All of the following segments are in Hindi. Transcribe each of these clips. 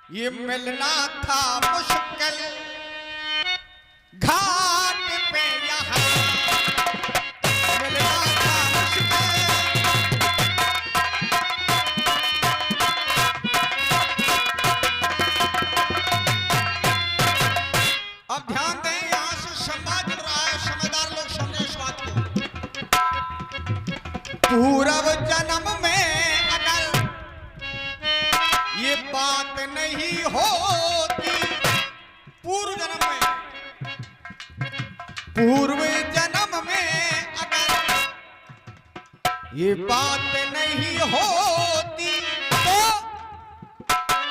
ये मिलना था मुश्किल घाट पे यहाँ मिलना था मुश्किल। अब ध्यान दें, यहाँ से संवाद चल रहा है, समझदार लोग समझे इस बात को। पूर्व जन्म में अगर ये बात नहीं होती, पूर्व जन्म में अगर ये बात नहीं होती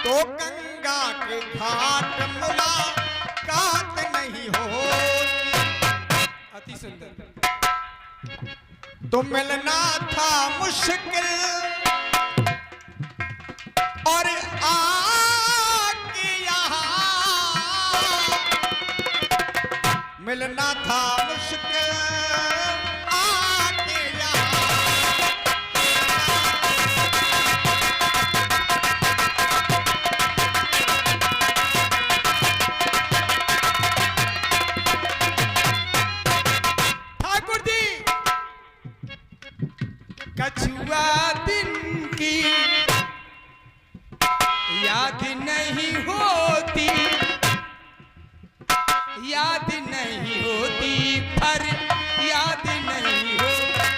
तो गंगा के घाट मुलाकात नहीं होती। अति सुंदर। तो मिलना था मुश्किल और आके यहाँ मिलना था मुश्किल आके यहाँ। ठाकुर जी कछुआ दिन की याद नहीं होती, याद नहीं होती, पर याद नहीं होती।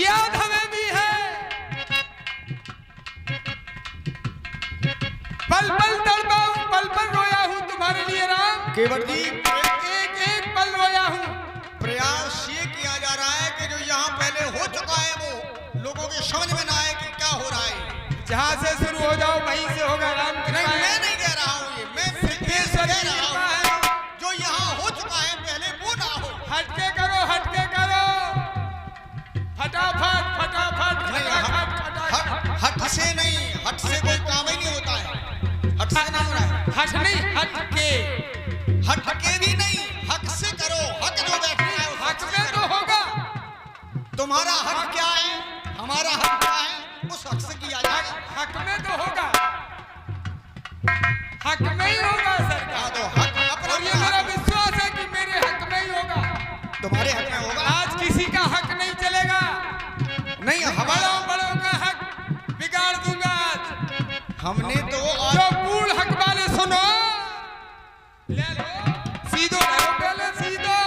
याद हमें भी है, पल पल तड़पा हूं, पल पल रोया हूं तुम्हारे लिए राम। केवट जी एक पल रोया हूं। प्रयास ये किया जा रहा है कि जो यहाँ पहले हो चुका है वो लोगों के समझ में ना आए कि क्या हो रहा है। जहाँ से शुरू हो जाओ वहीं से होगा राम। नहीं, मैं नहीं कह रहा हूँ ये, मैं सिद्धेश्वर कह रहा हूँ जो यहाँ हो चुका है पहले वो ना हो। हटके करो, हटके करो, फटाफट फटाफट फटाफट। हट से नहीं, हट से कोई काम ही नहीं होता है। हट से ना हो रहा है, हट नहीं, हटके, हटके भी नहीं, हक से करो। हक जो बैठना है हक में तो होगा। तुम्हारा हक क्या है, हमारा हक क्या है, उस हक से किया जाएगा। हक में तो होगा, हक में ही होगा सरकार। तो हक अपना, और ये मेरा विश्वास है कि मेरे हक में ही होगा। तुम्हारे हक में होगा। आज किसी का हक नहीं चलेगा। नहीं, हमारा बड़ों का हक बिगाड़ दूंगा आज। हमने तो जो पूर्ण हक वाले सुनो, ले लो, सीधो रहो, पहले सीधो।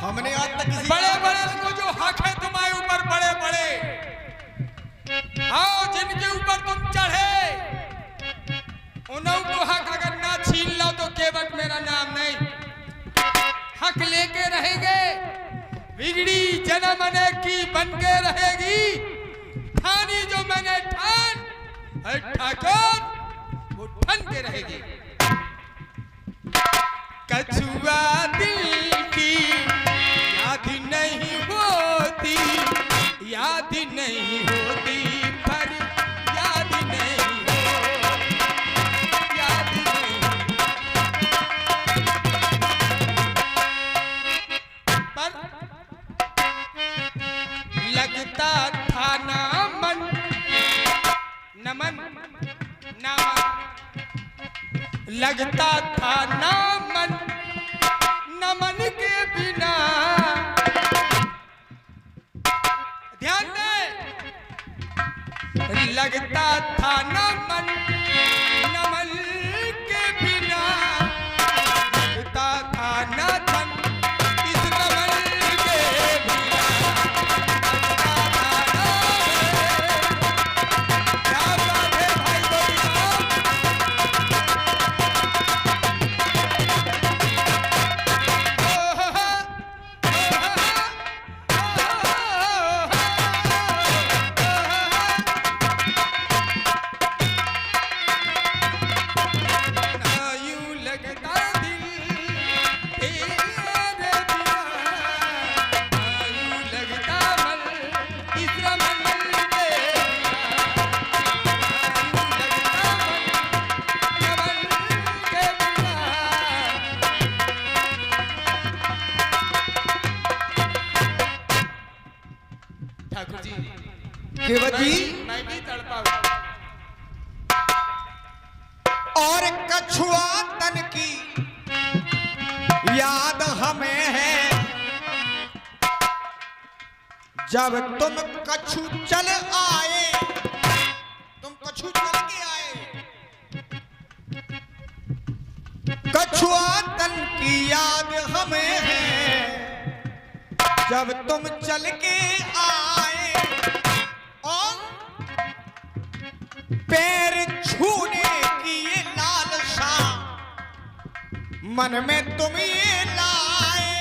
हमने आज तक किसी बड़े बड़े को जो हक है तुम्हारे ऊपर, बड़े बड़े आओ जिनके ऊपर तुम चढ़े, उन्हों को हक अगर ना छीन लो तो केवट मेरा नाम नहीं। हक लेके रहेंगे, बिगड़ी जन्म की बन के रहेगी। ठानी जो मैंने ठान ठाकुर वो ठन के रहेगी। कछुआ दिल की याद नहीं होती, याद नहीं होती, पर याद नहीं होती, याद नहीं। पर लगता था ना मन, नमन नामन, लगता था ना मन, नमन के बिना। ध्यान दे, लगता था ना मन, नमन के बिना, लगता था ना धन इस नमन के बिना, लगता था ना। क्या बात है भाई बोलिए। ठाकुर जी केवट जी मैं भी तड़पा याद हमें है जब तुम कछु चल आए, तुम कछु चल के आए, कछुआ तन की याद हमें है जब तुम चल के आए, और पैर छूने की ये लालसा मन में तुम ये लाए।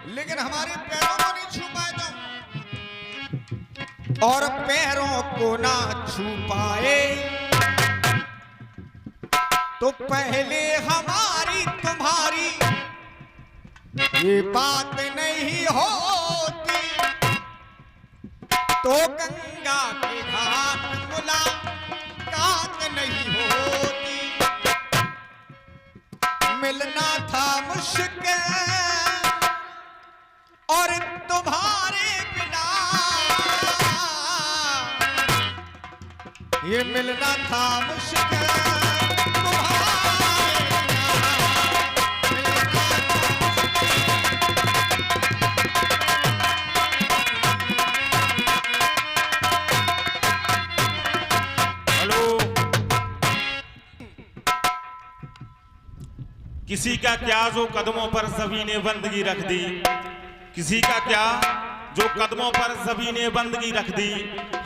लेकिन हमारे पैरों को नहीं छू पाए तुम, और पैरों को ना छू पाए तो पहले हमारी तुम्हारी ये बात नहीं होती, तो गंगा के घाट मुलाकात नहीं होती। मिलना था मुश्किल और तुम्हारे बिना ये मिलना था मुश्किल। किसी का क्या जो कदमों पर सभी ने बंदगी रख दी, किसी का क्या जो कदमों पर सभी ने बंदगी रख दी।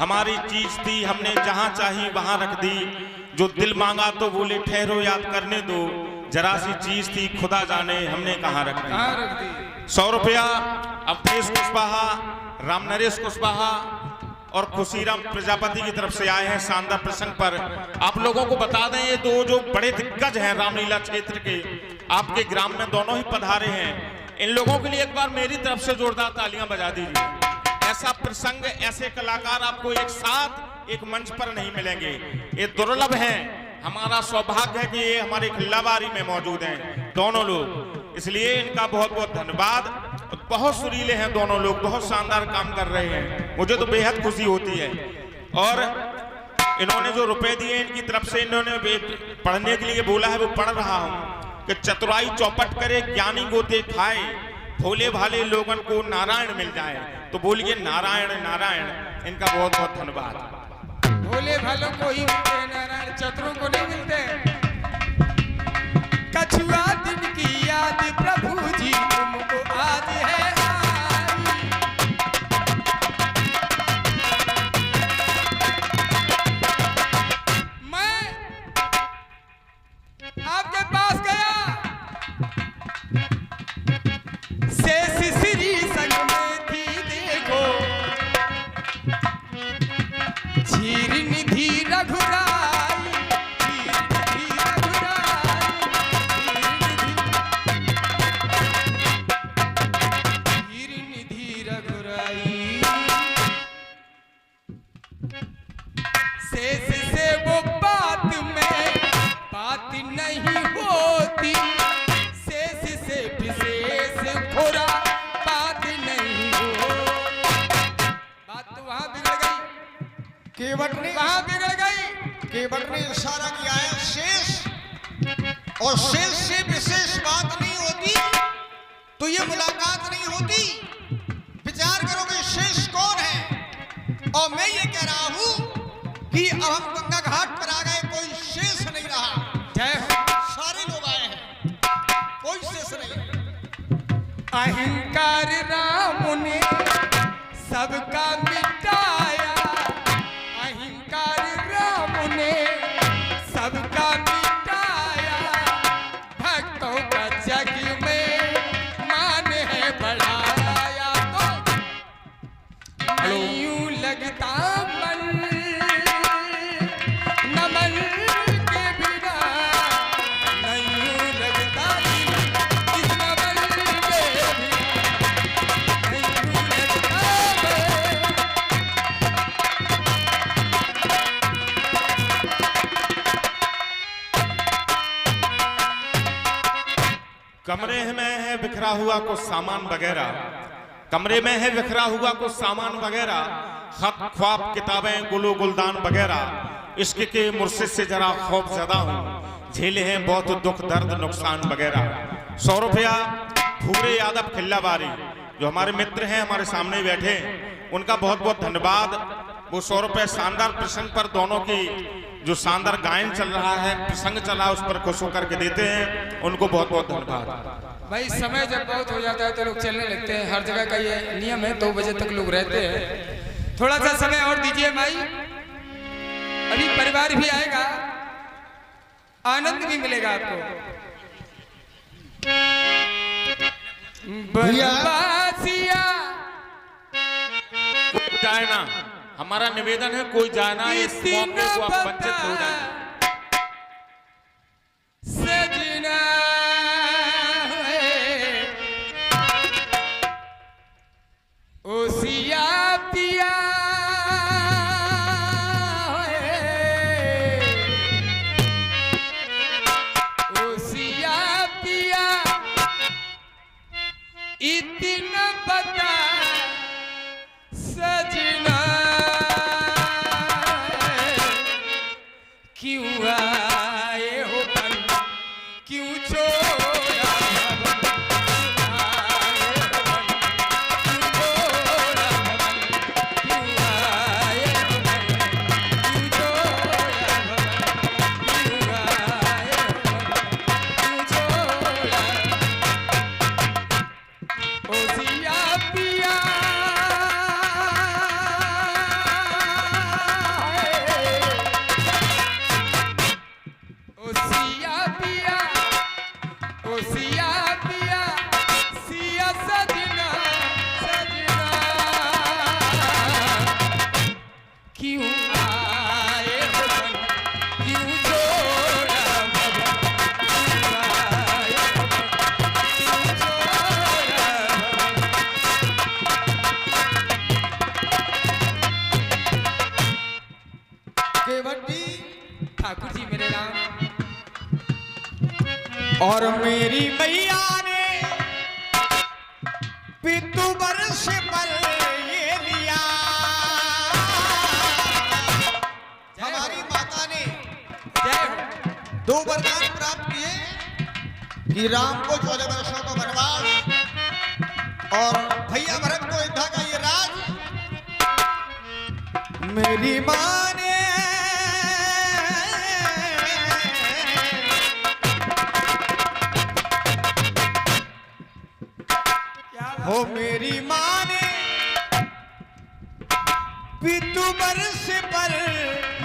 हमारी चीज थी हमने जहां चाही वहां रख दी, जो दिल मांगा तो बोले ठहरो याद करने दो, जरा सी चीज थी खुदा जाने हमने कहां रख दी। 100 रुपया अवधेश कुशवाहा, राम नरेश कुशवाहा और खुशीराम प्रजापति की तरफ से आए हैं शानदार प्रसंग पर। आप लोगों को बता दें ये दो जो बड़े दिग्गज हैं रामलीला क्षेत्र के, आपके ग्राम में दोनों ही पधारे हैं। इन लोगों के लिए एक बार मेरी तरफ से जोरदार तालियां बजा दीजिए। ऐसा प्रसंग, ऐसे कलाकार आपको एक साथ एक मंच पर नहीं मिलेंगे, ये दुर्लभ है। हमारा सौभाग्य है कि ये हमारे खिल्लाबारी में मौजूद हैं दोनों लोग, इसलिए इनका बहुत बहुत धन्यवाद। बहुत सुरीले हैं दोनों लोग, बहुत शानदार काम कर रहे हैं, मुझे तो बेहद खुशी होती है। और इन्होंने जो रुपए दिए इनकी तरफ से, इन्होंने पढ़ने के लिए बोला है, वो पढ़ रहा हूं कि चतुराई चौपट करे ज्ञानी गोते खाए, भोले भाले लोगन को नारायण मिल जाए। तो बोलिए नारायण नारायण। इनका बहुत बहुत धन्यवाद। भोले भालों को ही मिलते हैं नारायण, चतुरों को नहीं मिलते। कछुआ दिन की याद प्रभु जी तुमको आज है। आपके पास गया शेष श्री संग में थी देखो, झीर निधि रघुराई, झीर निधि रघुराई। शेष से वो बात में बात नहीं होती, शेष से विशेष थोड़ा बात नहीं हो। बात तो वहां बिगड़ गई, केवट ने वहां बिगड़ गई। केवट ने इशारा किया है शेष, और शेष से विशेष बात नहीं होती तो ये मुलाकात नहीं होती। विचार करोगे शेष कौन है, और मैं ये कह रहा हूं कि अब हम गंगा घाट पर आ गए, कोई शेष नहीं रहा। सारे लोग आए हैं, कोई शेष नहीं। अहंकार राम ने सबका मिटाया, अहंकार राम ने सबका मिटाया, भक्तों का जग में मान है बढ़ाया। तो यूं लगता मन नमन के बिना, नहीं लगता इस नमन के बिना, नहीं लगता। कमरे में है बिखरा हुआ कुछ सामान वगैरह, कमरे में है बिखरा हुआ कुछ सामान वगैरह, खत ख्वाब किताबें गुलो गुलदान वगैरह। इश्क के मुर्शिद से जरा खौफ ज़दा हूँ, झेले हैं बहुत दुख दर्द नुकसान वगैरह। 100 रुपया भूरे यादव खिल्लाबारी जो हमारे मित्र हैं, हमारे सामने बैठे, उनका बहुत बहुत धन्यवाद। वो 100 रुपये शानदार प्रसंग पर, दोनों की जो शानदार गायन चल रहा है, प्रसंग चला, उस पर खुश होकर के देते हैं, उनको बहुत बहुत धन्यवाद। भाई समय जब बहुत हो जाता है तो लोग चलने लगते हैं, हर जगह का ये नियम है, 2 बजे तक लोग रहते हैं। थोड़ा सा समय और दीजिए माई, अभी परिवार भी आएगा, आनंद भी मिलेगा आपको। बनवासिया जाए ना, हमारा निवेदन है, कोई जाए ना, इस मौके को आप वंचित हो जाए। सजना ओसिया पिया ओसिया पिया इतना बता सजना क्यों आए हो पल क्यों छोड़ा ठाकुर जी मेरे नाम। और मेरी मैया ने पितु वर्ष पर ये लिया, हमारी माता ने जय 2 वरदान प्राप्त किए कि राम को 14 वर्षों का वनवास और भैया भरत को युद्ध का ये राज। मेरी माँ ने हो मेरी माँ ने पितु वर्ष पर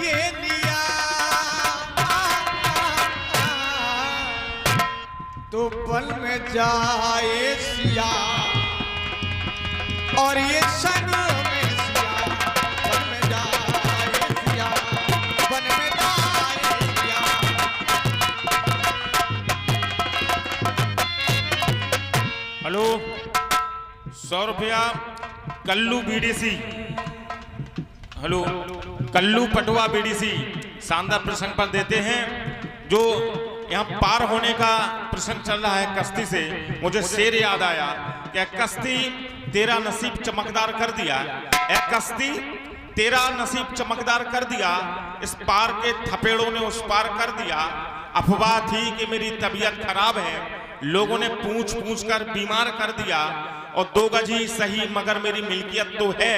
ये लिया, तो पल में जाए सिया और ये सन में सिया, पल में जाए सिया, वन में जाए सिया। हेलो, 100 रुपया Kallu BDC, hello Kallu Patwa BDC शानदार प्रसंग पर देते हैं। जो यहाँ पार होने का प्रसंग चल रहा है कश्ती से, मुझे शेर याद आया कि कश्ती तेरा नसीब चमकदार कर दिया, ए कश्ती तेरा नसीब चमकदार कर दिया, इस पार के थपेड़ों ने उस पार कर दिया। अफवाह थी कि मेरी तबीयत खराब है, लोगों ने पूछ पूछ कर बीमार कर दिया, और 2 गज ही सही मगर मेरी मिल्कियत तो है,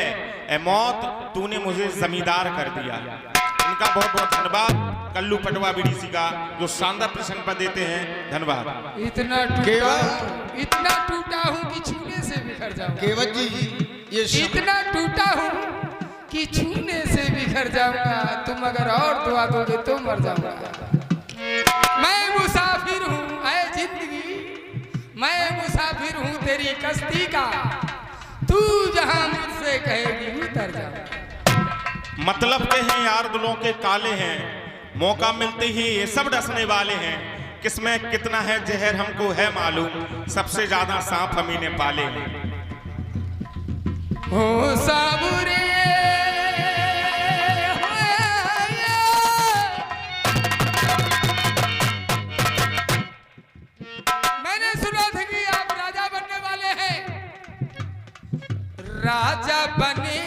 ए मौत तूने मुझे जमींदार कर दिया। इनका बहुत बहुत धन्यवाद कल्लू पटवा बीडीसी का, जो शानदार प्रसंग पर देते हैं। धन्यवाद। इतना टूटा हूँ कि छूने से बिखर जाऊंगा। केवट जी ये इतना टूटा हूँ कि छूने से बिखर जाऊंगा, तुम अगर और दुआ दोगे तो मर जाऊंगा। मैं मुसाफिर हूँ ऐ जिंदगी, मैं मुसाफिर हूँ तेरी कश्ती का, तू जहां मुझसे कहेगी उतर जा। मतलब के हैं यार दिलों के काले हैं, मौका मिलते ही ये सब डसने वाले हैं, किसमें कितना है जहर हमको है मालूम, सबसे ज्यादा सांप हम ही ने पाले हैं। हो साबुरे मैंने सुना था कि आप राजा बनने वाले हैं, राजा बने